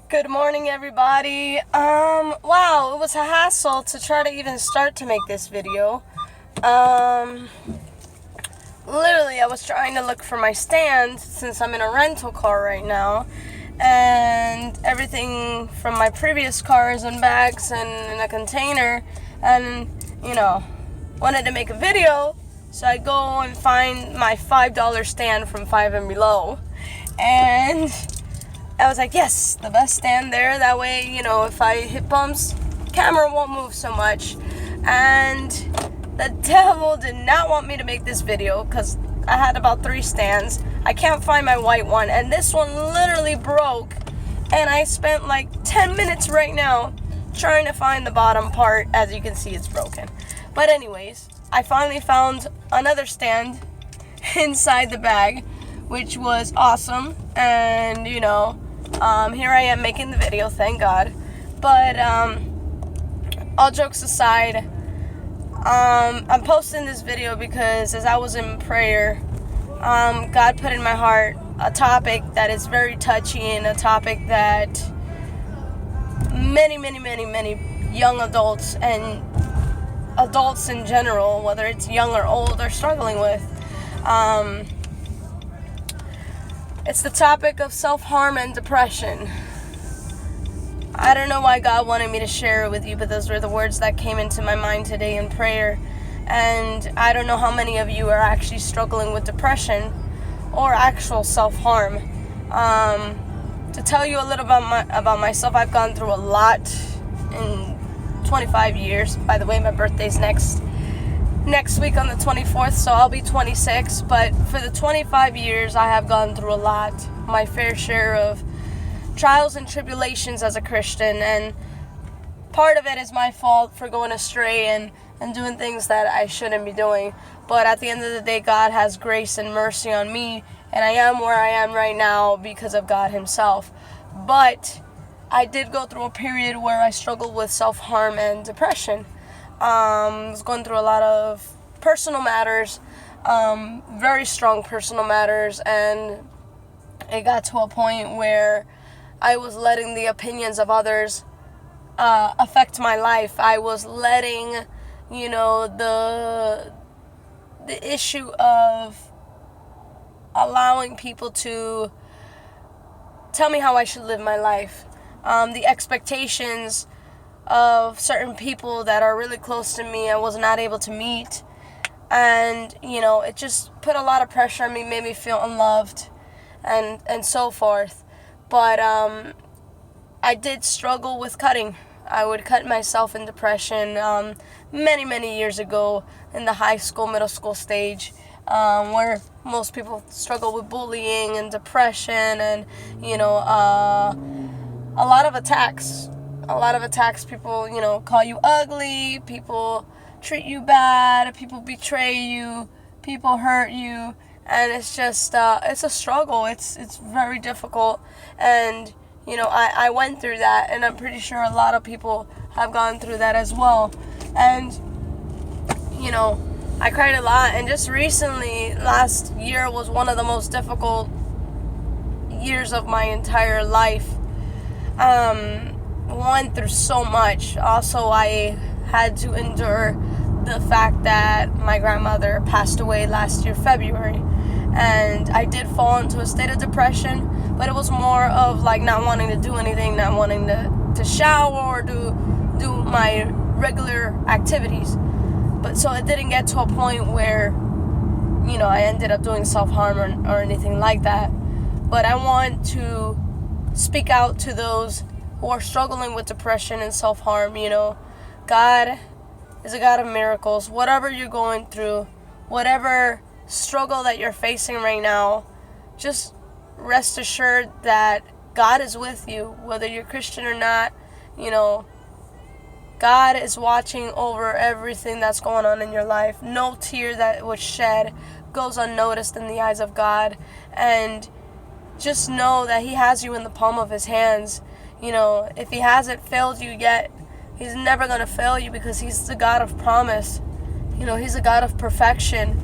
Good morning, everybody. Wow, it was a hassle to try to even start to make this video. Literally, I was trying to look for my stand since I'm in a rental car right now, and everything from my previous car is in bags and in a container, and, wanted to make a video, so I go and find my $5 stand from Five and Below, and I was like, yes, the best stand there. That way, if I hit bumps, camera won't move so much. And the devil did not want me to make this video because I had about 3 stands. I can't find my white one, and this one literally broke. And I spent like 10 minutes right now trying to find the bottom part. As you can see, it's broken. But anyways, I finally found another stand inside the bag, which was awesome. And, here I am making the video, thank God. But all jokes aside, I'm posting this video because as I was in prayer, God put in my heart a topic that is very touchy and a topic that many young adults and adults in general, whether it's young or old, are struggling with. It's the topic of self-harm and depression. I don't know why God wanted me to share it with you, but those were the words that came into my mind today in prayer. And I don't know how many of you are actually struggling with depression or actual self-harm. To tell you a little about myself, I've gone through a lot in 25 years. By the way, my birthday's next week on the 24th, so I'll be 26. But for the 25 years, I have gone through a lot, my fair share of trials and tribulations as a Christian, and part of it is my fault for going astray and doing things that I shouldn't be doing. But at the end of the day, God has grace and mercy on me, and I am where I am right now because of God Himself. But I did go through a period where I struggled with self-harm and depression. I was going through a lot of personal matters, very strong personal matters, and it got to a point where I was letting the opinions of others affect my life. I was letting, the issue of allowing people to tell me how I should live my life, the expectations of certain people that are really close to me I was not able to meet, and it just put a lot of pressure on me, made me feel unloved and so forth. But I did struggle with cutting. I would cut myself in depression many years ago in the high school, middle school stage, where most people struggle with bullying and depression and a lot of attacks. People, call you ugly, people treat you bad, people betray you, people hurt you, and it's just, it's a struggle. It's very difficult, and, I went through that, and I'm pretty sure a lot of people have gone through that as well, and, I cried a lot, and just recently, last year was one of the most difficult years of my entire life. Went through so much. Also, I had to endure the fact that my grandmother passed away last year, February, and I did fall into a state of depression, but it was more of like not wanting to do anything, not wanting to shower or do my regular activities. But so it didn't get to a point where, I ended up doing self-harm or anything like that. But I want to speak out to those who are struggling with depression and self-harm. God is a God of miracles. Whatever you're going through, whatever struggle that you're facing right now, just rest assured that God is with you, whether you're Christian or not. God is watching over everything that's going on in your life. No tear that was shed goes unnoticed in the eyes of God, and just know that He has you in the palm of His hands. If He hasn't failed you yet, He's never going to fail you because He's the God of promise. He's a God of perfection,